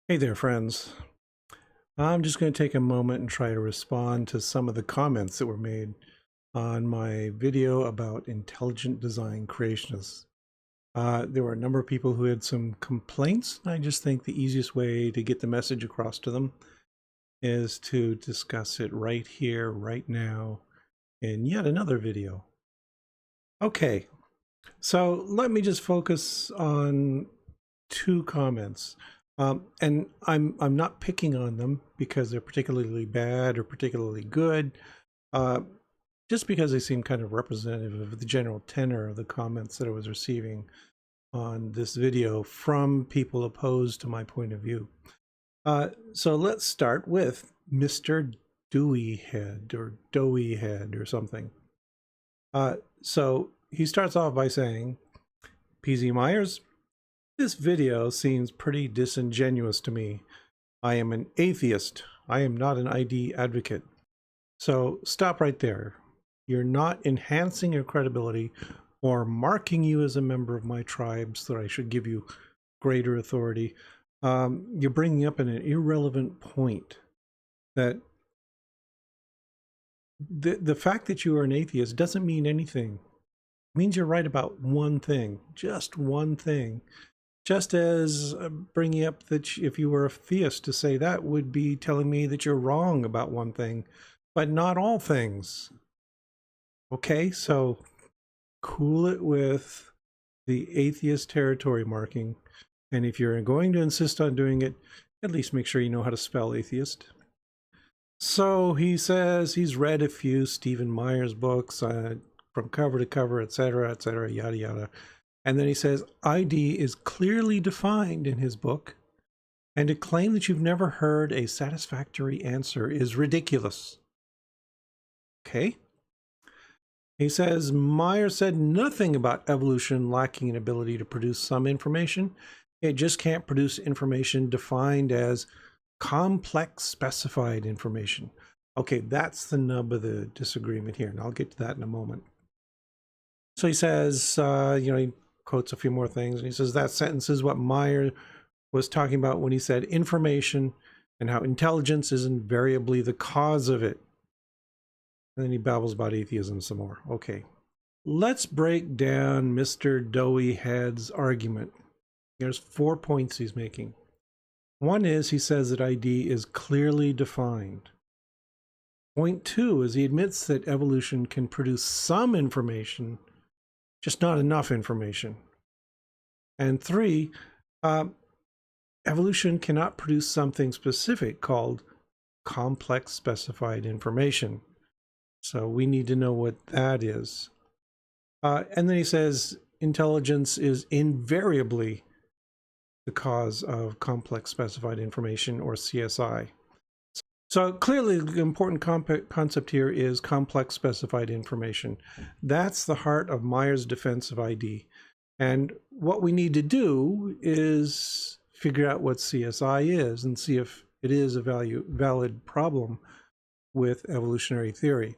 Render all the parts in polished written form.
Hey there, friends. I'm just going to take a moment and try to respond to some of the comments that were made on my video about intelligent design creationists. There were a number of people who had some complaints. I just think the easiest way to get the message across to them is to discuss it right here, right now, in yet another video. Okay, so let me just focus on two comments. And I'm not picking on them because they're particularly bad or particularly good, uh, just because they seem kind of representative of the general tenor of the comments that I was receiving on this video from people opposed to my point of view. So let's start with Mr. Dewey Head or Doughy Head or something. So he starts off by saying, PZ Myers, this video seems pretty disingenuous to me. I am an atheist. I am not an ID advocate. So stop right there. You're not enhancing your credibility or marking you as a member of my tribe so that I should give you greater authority. You're bringing up an irrelevant point that the fact that you are an atheist doesn't mean anything. It means you're right about one thing, just one thing. Just as bringing up that if you were a theist to say that would be telling me that you're wrong about one thing, but not all things. Okay, so cool it with the atheist territory marking. And if you're going to insist on doing it, at least make sure you know how to spell atheist. So he says he's read a few Stephen Myers books from cover to cover, etc., yada, yada. And then he says, ID is clearly defined in his book, and to claim that you've never heard a satisfactory answer is ridiculous. Okay. He says, Myers said nothing about evolution lacking an ability to produce some information. It just can't produce information defined as complex specified information. Okay, that's the nub of the disagreement here, and I'll get to that in a moment. So he says, he quotes a few more things, and he says that sentence is what Myers was talking about when he said information and how intelligence is invariably the cause of it. And then he babbles about atheism some more. Okay, let's break down Mr. Doughy Head's argument. There's 4 points he's making. One is he says that ID is clearly defined. Point 2 is he admits that evolution can produce some information, just not enough information. And 3, evolution cannot produce something specific called complex specified information. So we need to know what that is. And then he says intelligence is invariably the cause of complex specified information, or CSI. So clearly the important concept here is complex specified information. That's the heart of Myers' defense of ID. And what we need to do is figure out what CSI is and see if it is a valid problem with evolutionary theory.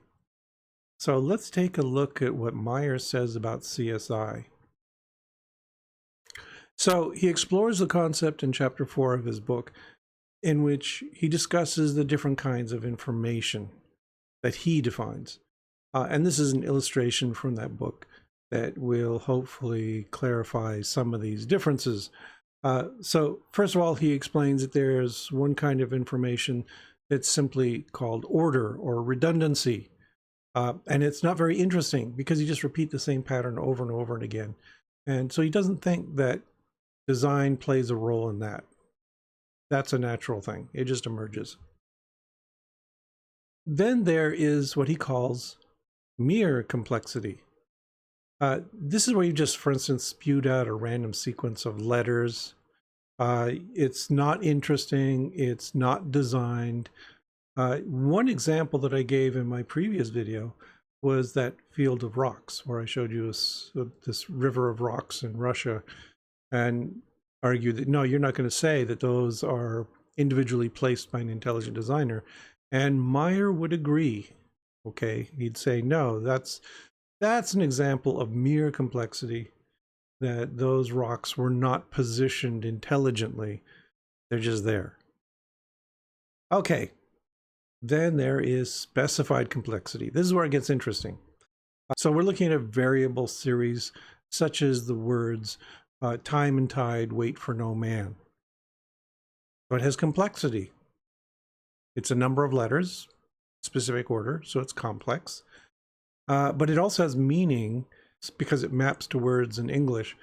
So let's take a look at what Myers says about CSI. So he explores the concept in chapter 4 of his book, in which he discusses the different kinds of information that he defines. And this is an illustration from that book that will hopefully clarify some of these differences. So first of all, he explains that there's one kind of information that's simply called order or redundancy. And it's not very interesting because you just repeat the same pattern over and over and again. And so he doesn't think that design plays a role in that. That's a natural thing. It just emerges. Then there is what he calls mere complexity. This is where you just, for instance, spewed out a random sequence of letters. It's not interesting. It's not designed. One example that I gave in my previous video was that field of rocks, where I showed you this river of rocks in Russia and argued that, no, you're not going to say that those are individually placed by an intelligent designer. And Meyer would agree. Okay, he'd say, no, that's an example of mere complexity, that those rocks were not positioned intelligently. They're just there. Okay, then there is specified complexity. This is where it gets interesting. So we're looking at a variable series such as the words time and tide, wait for no man. So it has complexity. It's a number of letters, specific order, so it's complex. But it also has meaning because it maps to words in English.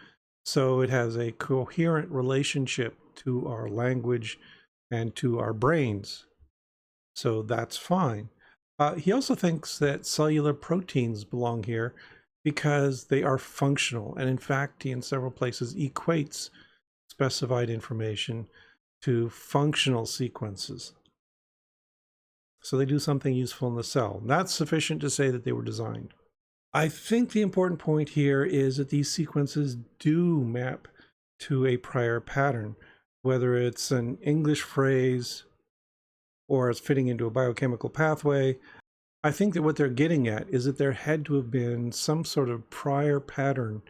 So it has a coherent relationship to our language and to our brains. So that's fine. He also thinks that cellular proteins belong here because they are functional. And in fact, he in several places equates specified information to functional sequences. So they do something useful in the cell. That's sufficient to say that they were designed. I think the important point here is that these sequences do map to a prior pattern, whether it's an English phrase or it's fitting into a biochemical pathway. I think that what they're getting at is that there had to have been some sort of prior pattern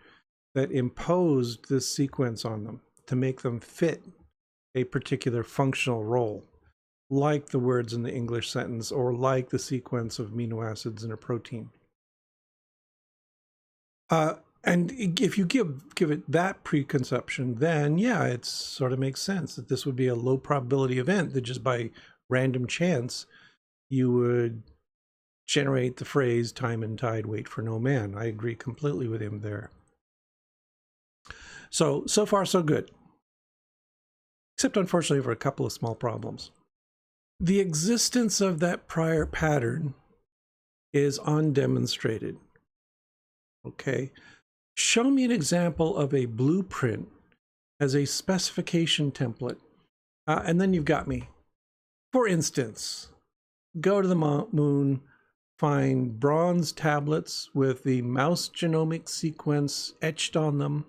that imposed this sequence on them to make them fit a particular functional role, like the words in the English sentence or like the sequence of amino acids in a protein. And if you give it that preconception, then yeah, it sort of makes sense that this would be a low probability event that just by random chance you would generate the phrase time and tide, wait for no man. I agree completely with him there. So far so good. Except unfortunately for a couple of small problems. The existence of that prior pattern is undemonstrated. Okay, show me an example of a blueprint as a specification template, and then you've got me. For instance, go to the moon, find bronze tablets with the mouse genomic sequence etched on them,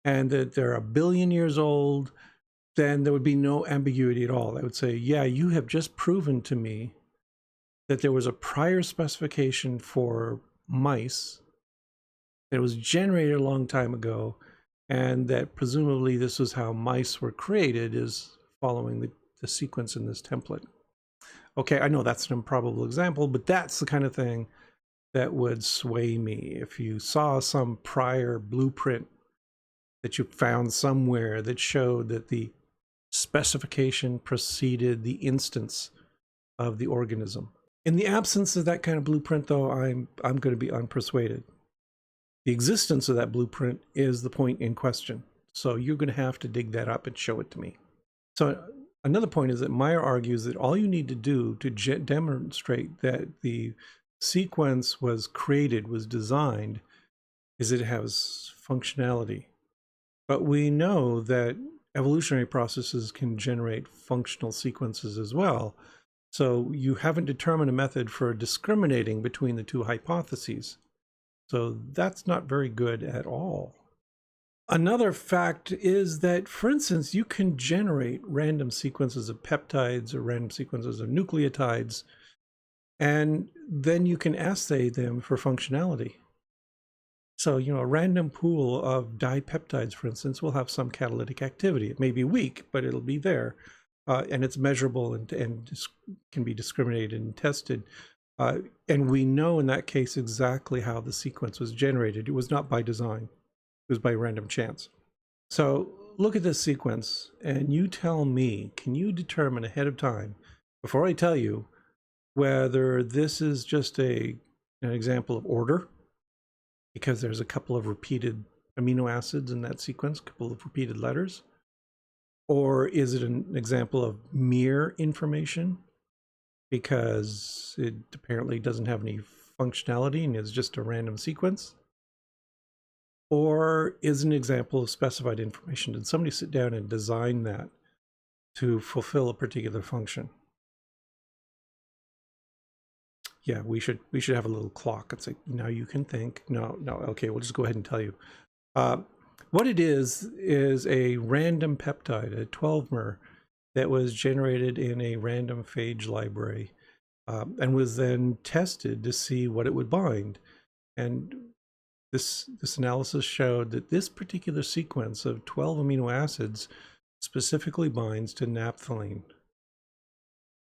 and that they're 1 billion years old, then there would be no ambiguity at all. I would say, yeah, you have just proven to me that there was a prior specification for mice that was generated a long time ago, and that presumably this was how mice were created, is following the sequence in this template. Okay, I know that's an improbable example, but that's the kind of thing that would sway me. If you saw some prior blueprint that you found somewhere that showed that the specification preceded the instance of the organism. In the absence of that kind of blueprint, though, I'm going to be unpersuaded. The existence of that blueprint is the point in question. So you're going to have to dig that up and show it to me. So another point is that Meyer argues that all you need to do to demonstrate that the sequence was created, was designed, is it has functionality. But we know that evolutionary processes can generate functional sequences as well. So you haven't determined a method for discriminating between the two hypotheses. So that's not very good at all. Another fact is that, for instance, you can generate random sequences of peptides or random sequences of nucleotides, and then you can assay them for functionality. So, you know, a random pool of dipeptides, for instance, will have some catalytic activity. It may be weak, but it'll be there, and it's measurable and can be discriminated and tested. And we know in that case exactly how the sequence was generated. It was not by design. It was by random chance. So look at this sequence and you tell me, can you determine ahead of time, before I tell you, whether this is just an example of order, because there's a couple of repeated amino acids in that sequence, a couple of repeated letters, or is it an example of mere information, because it apparently doesn't have any functionality and is just a random sequence? Or is an example of specified information? Did somebody sit down and design that to fulfill a particular function? Yeah, we should have a little clock. It's like, now you can think. No, okay, we'll just go ahead and tell you. What it is a random peptide, a 12-mer, that was generated in a random phage library and was then tested to see what it would bind. And this analysis showed that this particular sequence of 12 amino acids specifically binds to naphthalene,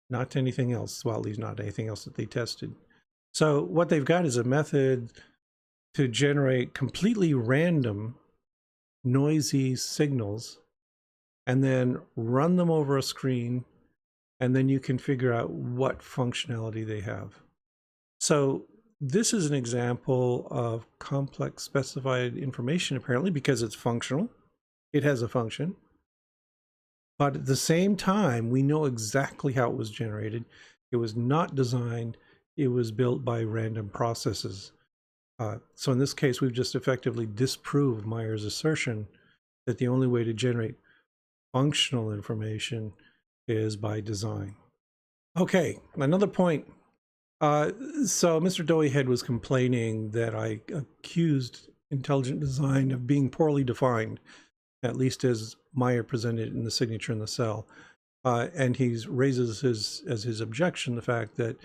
not to anything else. Well, at least not anything else that they tested. So what they've got is a method to generate completely random noisy signals and then run them over a screen, and then you can figure out what functionality they have. So this is an example of complex specified information, apparently, because it's functional. It has a function. But at the same time, we know exactly how it was generated. It was not designed. It was built by random processes. So in this case, we've just effectively disproved Meyer's assertion that the only way to generate functional information is by design. Okay, another point. So Mr. Doughyhead was complaining that I accused intelligent design of being poorly defined, at least as Meyer presented it in the signature in the cell. And he raises as his objection the fact that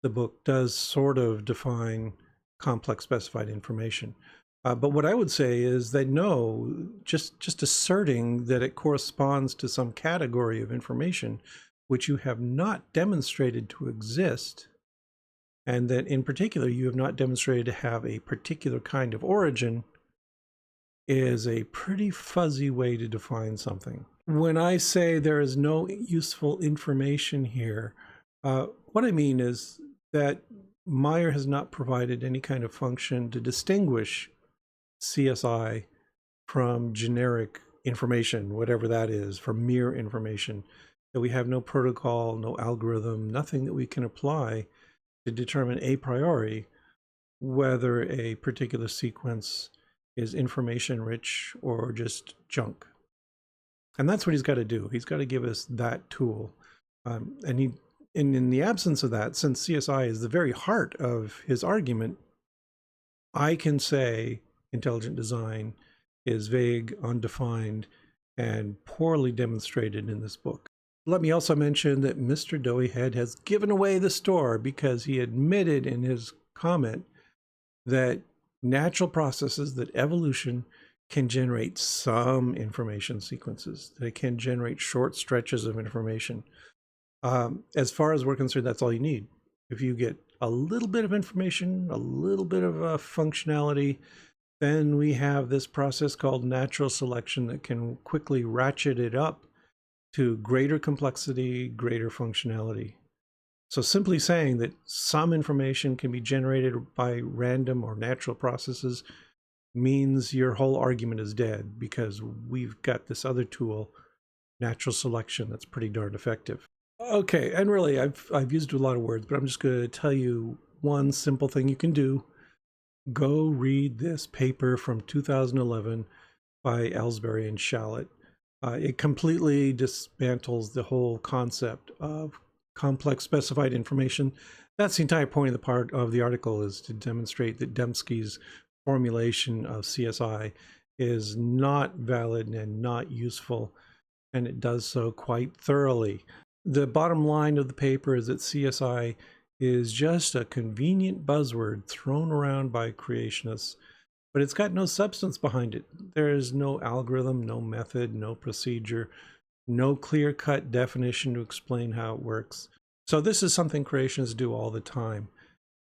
the book does sort of define complex specified information. But what I would say is that no, just asserting that it corresponds to some category of information which you have not demonstrated to exist, and that in particular you have not demonstrated to have a particular kind of origin, is a pretty fuzzy way to define something. When I say there is no useful information here, what I mean is that Meyer has not provided any kind of function to distinguish CSI from generic information, whatever that is, from mere information. That we have no protocol, no algorithm, nothing that we can apply to determine a priori whether a particular sequence is information rich or just junk. And that's what he's got to do. He's got to give us that tool. And in the absence of that, since CSI is the very heart of his argument, I can say intelligent design is vague, undefined, and poorly demonstrated in this book. Let me also mention that Mr. Doughyhead has given away the store because he admitted in his comment that natural processes, that evolution can generate some information sequences, that it can generate short stretches of information. As far as we're concerned, that's all you need. If you get a little bit of information, a little bit of functionality, then we have this process called natural selection that can quickly ratchet it up to greater complexity, greater functionality. So simply saying that some information can be generated by random or natural processes means your whole argument is dead, because we've got this other tool, natural selection, that's pretty darn effective. Okay, and really I've used a lot of words, but I'm just going to tell you one simple thing you can do. Go read this paper from 2011 by Elsberry and Shallit. It completely dismantles the whole concept of complex specified information. That's the entire point of the article, is to demonstrate that Dembski's formulation of CSI is not valid and not useful, and it does so quite thoroughly. The bottom line of the paper is that CSI is just a convenient buzzword thrown around by creationists, but it's got no substance behind it. There is no algorithm, no method, no procedure, no clear-cut definition to explain how it works. So this is something creationists do all the time.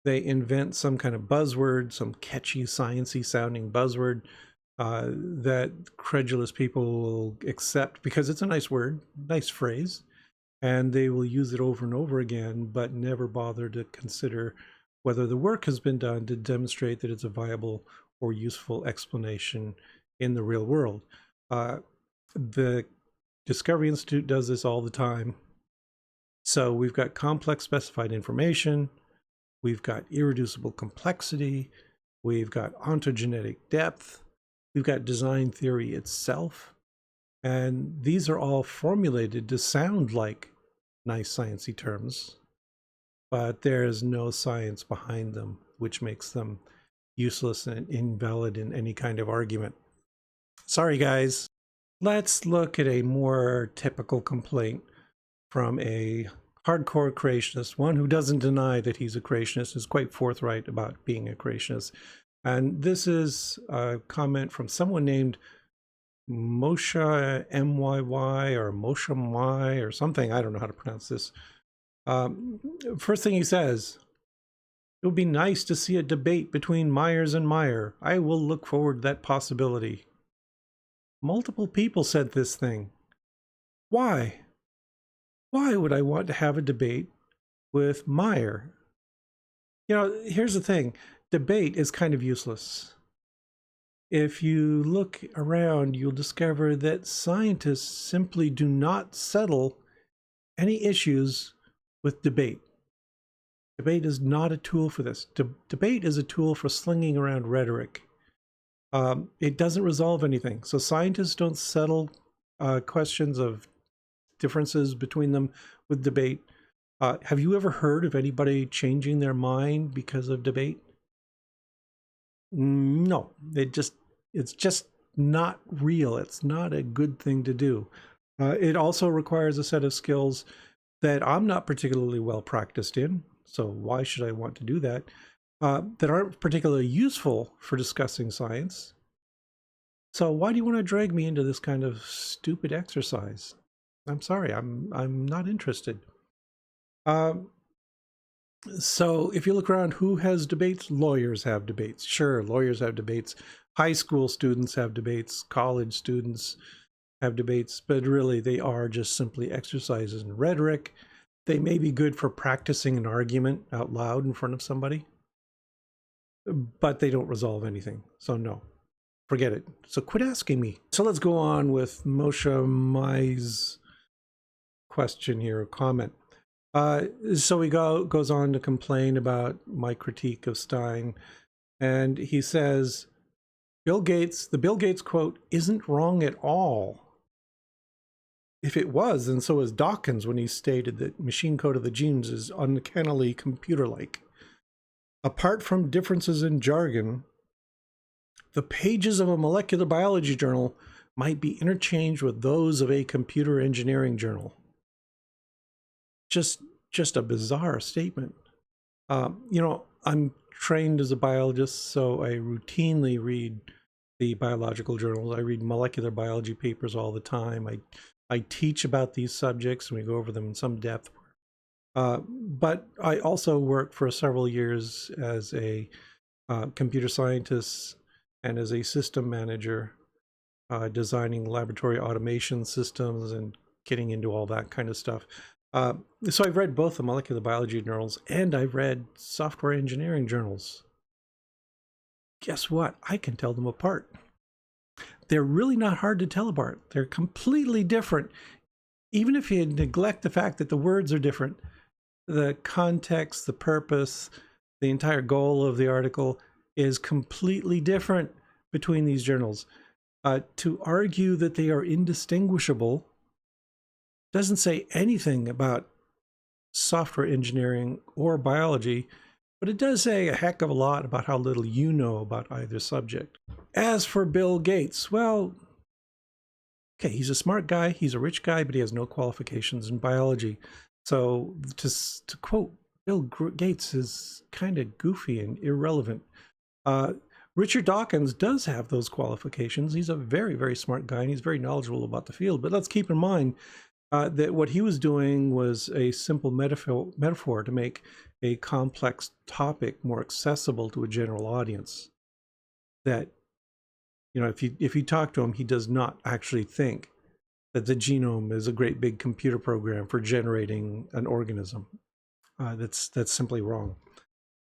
They invent some kind of buzzword, some catchy, sciencey sounding buzzword that credulous people will accept because it's a nice word, nice phrase, and they will use it over and over again, but never bother to consider whether the work has been done to demonstrate that it's a viable or useful explanation in the real world. The Discovery Institute does this all the time. So we've got complex specified information, we've got irreducible complexity, we've got ontogenetic depth, we've got design theory itself, and these are all formulated to sound like nice sciencey terms, but there is no science behind them, which makes them useless and invalid in any kind of argument. Sorry, guys. Let's look at a more typical complaint from a hardcore creationist, one who doesn't deny that he's a creationist, is quite forthright about being a creationist. And this is a comment from someone named Moshe MYY or Moshe Y or something. I don't know how to pronounce this. First thing he says, it would be nice to see a debate between Myers and Meyer. I will look forward to that possibility. Multiple people said this thing. Why? Why would I want to have a debate with Meyer? You know, here's the thing. Debate is kind of useless. If you look around, you'll discover that scientists simply do not settle any issues with debate. Debate is not a tool for this. Debate is a tool for slinging around rhetoric. It doesn't resolve anything. So scientists don't settle questions of differences between them with debate. Have you ever heard of anybody changing their mind because of debate? No, it's just not real. It's not a good thing to do. It also requires a set of skills that I'm not particularly well practiced in. So why should I want to do that? That aren't particularly useful for discussing science. So why do you want to drag me into this kind of stupid exercise? I'm sorry, I'm not interested. So if you look around, who has debates? Lawyers have debates. Sure, lawyers have debates. High school students have debates. College students have debates. But really, they are just simply exercises in rhetoric. They may be good for practicing an argument out loud in front of somebody, but they don't resolve anything. So no, forget it. So quit asking me. So let's go on with Moshe Mai's question here, or comment. So he goes on to complain about my critique of Stein, and he says, the Bill Gates quote isn't wrong at all. If it was, then so is Dawkins when he stated that machine code of the genes is uncannily computer-like. Apart from differences in jargon, the pages of a molecular biology journal might be interchanged with those of a computer engineering journal. Just a bizarre statement. You know, I'm trained as a biologist, so I routinely read the biological journals. I read molecular biology papers all the time. I teach about these subjects, and we go over them in some depth. But I also worked for several years as a computer scientist and as a system manager, designing laboratory automation systems and getting into all that kind of stuff. So I've read both the molecular biology journals and I've read software engineering journals. Guess what? I can tell them apart. They're really not hard to tell apart. They're completely different. Even if you neglect the fact that the words are different, the context, the purpose, the entire goal of the article is completely different between these journals. To argue that they are indistinguishable doesn't say anything about software engineering or biology, but it does say a heck of a lot about how little you know about either subject. As for Bill Gates, well, okay, he's a smart guy, he's a rich guy, but he has no qualifications in biology. So to quote Bill Gates is kind of goofy and irrelevant. Richard Dawkins does have those qualifications. He's a very, very smart guy, and he's very knowledgeable about the field. But let's keep in mind that what he was doing was a simple metaphor to make a complex topic more accessible to a general audience. That, you know, if you talk to him, he does not actually think that the genome is a great big computer program for generating an organism. That's simply wrong.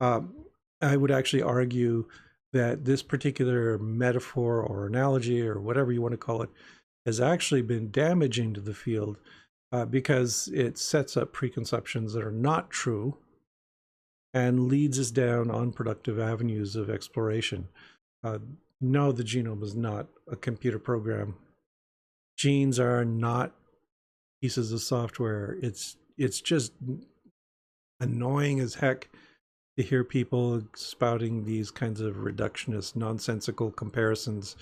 I would actually argue that this particular metaphor or analogy or whatever you want to call it has actually been damaging to the field because it sets up preconceptions that are not true and leads us down unproductive avenues of exploration. No, the genome is not a computer program. Genes are not pieces of software. It's just annoying as heck to hear people spouting these kinds of reductionist, nonsensical comparisons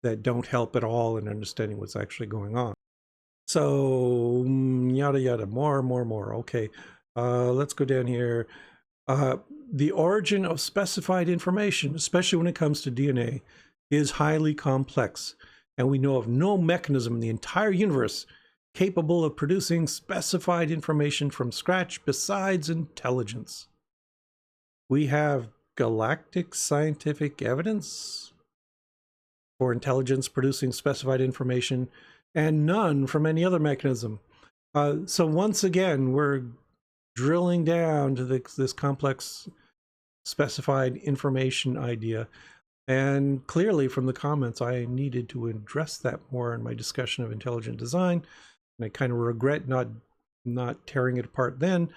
that don't help at all in understanding what's actually going on. So, yada yada, more. Okay, let's go down here. The origin of specified information, especially when it comes to DNA, is highly complex. and we know of no mechanism in the entire universe capable of producing specified information from scratch besides intelligence. We have galactic scientific evidence for intelligence producing specified information and none from any other mechanism. So once again, we're drilling down to this complex specified information idea. And clearly from the comments, I needed to address that more in my discussion of intelligent design. And I kind of regret not tearing it apart then,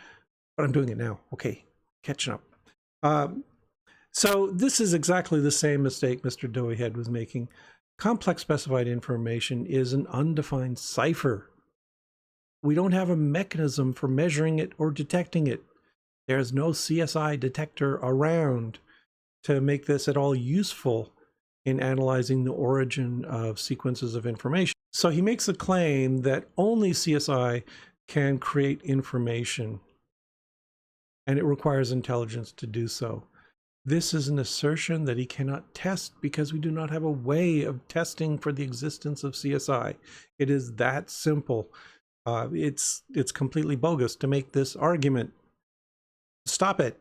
but I'm doing it now. Okay, catching up. So this is exactly the same mistake Mr. Doughyhead was making. Complex specified information is an undefined cipher. We don't have a mechanism for measuring it or detecting it. There's no CSI detector around to make this at all useful in analyzing the origin of sequences of information. So he makes a claim that only CSI can create information, and it requires intelligence to do so. This is an assertion that he cannot test because we do not have a way of testing for the existence of CSI. It is that simple. It's completely bogus to make this argument. Stop it.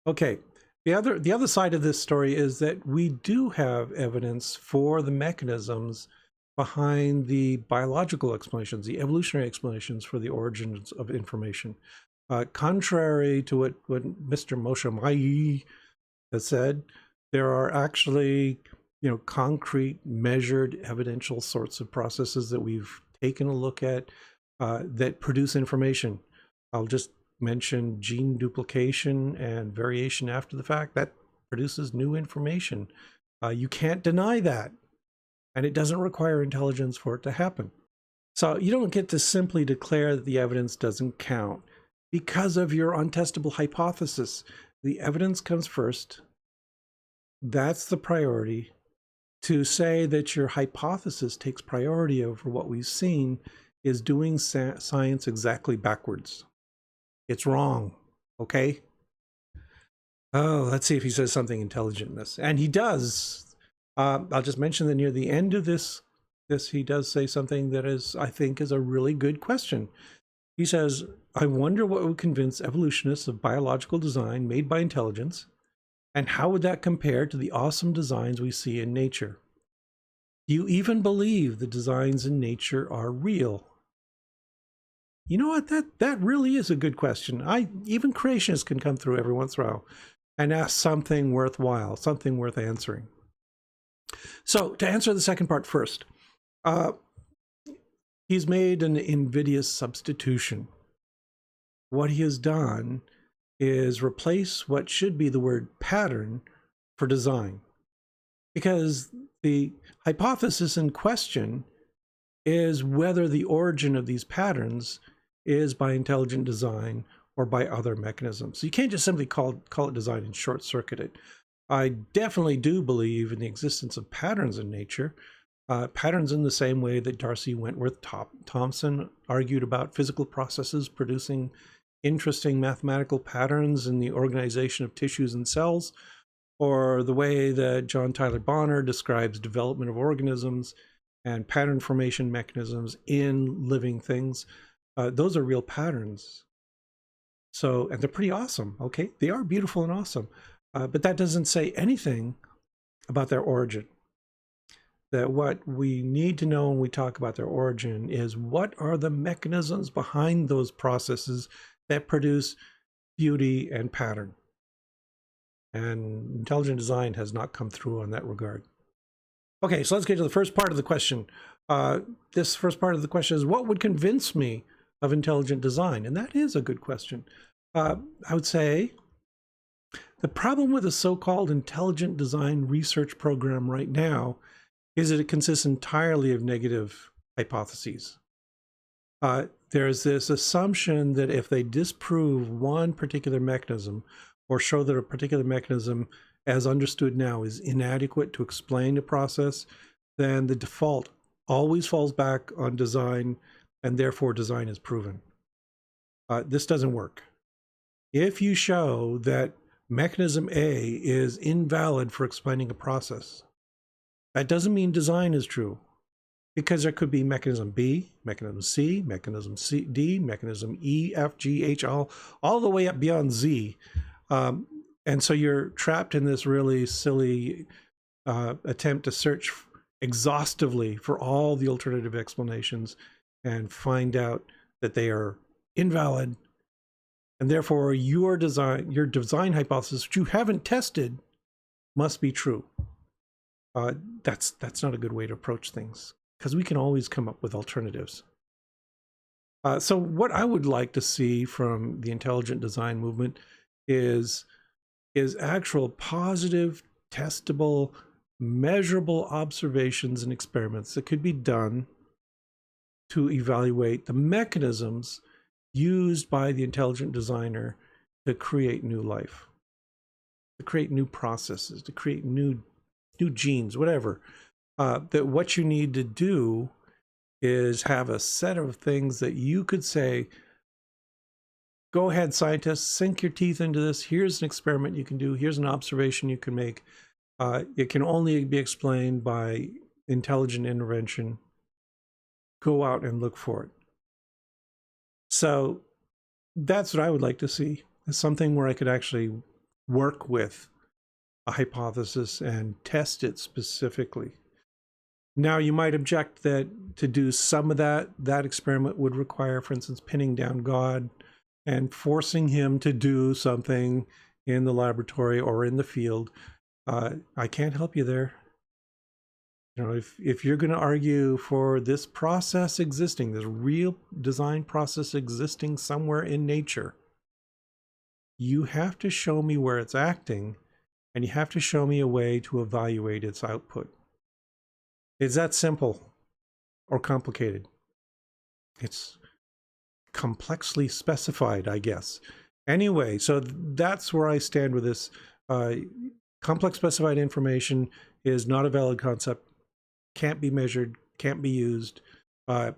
Okay, the other side of this story is that we do have evidence for the mechanisms behind the biological explanations, the evolutionary explanations for the origins of information. Contrary to what Mr. Moshe Mai has said, there are actually, concrete, measured, evidential sorts of processes that we've taken a look at that produce information. I'll just mention gene duplication and variation after the fact. That produces new information. You can't deny that, and it doesn't require intelligence for it to happen. So you don't get to simply declare that the evidence doesn't count because of your untestable hypothesis. The evidence comes first. That's the priority. To say that your hypothesis takes priority over what we've seen is doing science exactly backwards. It's wrong, okay? Oh, let's see if he says something intelligent in this. And he does. I'll just mention that near the end of this he does say something that I think is a really good question. He says, I wonder what would convince evolutionists of biological design made by intelligence, and how would that compare to the awesome designs we see in nature? Do you even believe the designs in nature are real? You know what? That really is a good question. Even creationists can come through every once in a while and ask something worthwhile, something worth answering. So to answer the second part first, he's made an invidious substitution. What he has done is replace what should be the word pattern for design, because the hypothesis in question is whether the origin of these patterns is by intelligent design or by other mechanisms. So you can't just simply call it design and short circuit it. I definitely do believe in the existence of patterns in nature. Patterns in the same way that Darcy Wentworth Thompson argued about physical processes producing interesting mathematical patterns in the organization of tissues and cells, or the way that John Tyler Bonner describes development of organisms and pattern formation mechanisms in living things. Those are real patterns. So, and they're pretty awesome, okay? They are beautiful and awesome, but that doesn't say anything about their origin. That what we need to know when we talk about their origin is what are the mechanisms behind those processes that produce beauty and pattern. And intelligent design has not come through on that regard. Okay, so let's get to the first part of the question. This first part of the question is, what would convince me of intelligent design? And that is a good question. I would say the problem with the so-called intelligent design research program right now is that it consists entirely of negative hypotheses. There's this assumption that if they disprove one particular mechanism or show that a particular mechanism as understood now is inadequate to explain a process, then the default always falls back on design, and therefore design is proven. This doesn't work. If you show that mechanism A is invalid for explaining a process, That doesn't mean design is true, because there could be mechanism B, mechanism C, mechanism C, D, mechanism E, F, G, H, all the way up beyond Z. And so you're trapped in this really silly attempt to search exhaustively for all the alternative explanations and find out that they are invalid. And therefore your design hypothesis, which you haven't tested, must be true. That's not a good way to approach things, because we can always come up with alternatives. So what I would like to see from the intelligent design movement is actual positive, testable, measurable observations and experiments that could be done to evaluate the mechanisms used by the intelligent designer to create new life, to create new processes, to create new genes, whatever. That what you need to do is have a set of things that you could say, go ahead, scientists, sink your teeth into this. Here's an experiment you can do. Here's an observation you can make. It can only be explained by intelligent intervention. Go out and look for it. So that's what I would like to see, is something where I could actually work with a hypothesis and test it specifically. Now, you might object that to do some of that experiment would require, for instance, pinning down God and forcing him to do something in the laboratory or in the field. I can't help you there. You know, if you're going to argue for this process existing, this real design process existing somewhere in nature, you have to show me where it's acting, and you have to show me a way to evaluate its output. Is that simple or complicated? It's complexly specified, I guess. Anyway, so that's where I stand with this. Complex specified information is not a valid concept, can't be measured, can't be used. The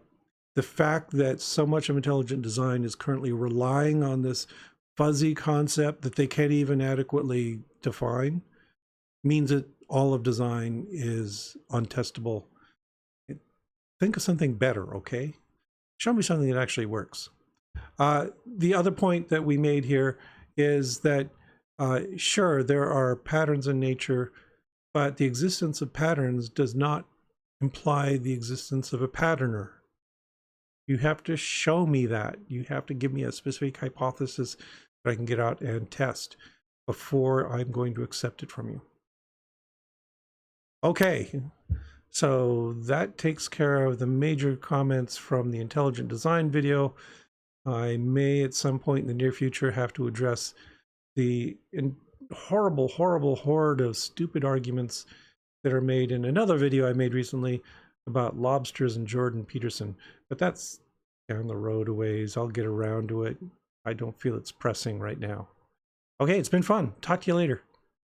fact that so much of intelligent design is currently relying on this fuzzy concept that they can't even adequately define means that all of design is untestable. Think of something better, okay? Show me something that actually works. The other point that we made here is that sure, there are patterns in nature, but the existence of patterns does not imply the existence of a patterner. You have to show me that. You have to give me a specific hypothesis that I can get out and test before I'm going to accept it from you. Okay, so that takes care of the major comments from the intelligent design video. I may at some point in the near future have to address the horrible horde of stupid arguments that are made in another video I made recently about lobsters and Jordan Peterson, but that's down the road a ways. I'll get around to it. I don't feel it's pressing right now. Okay, it's been fun. Talk to you later.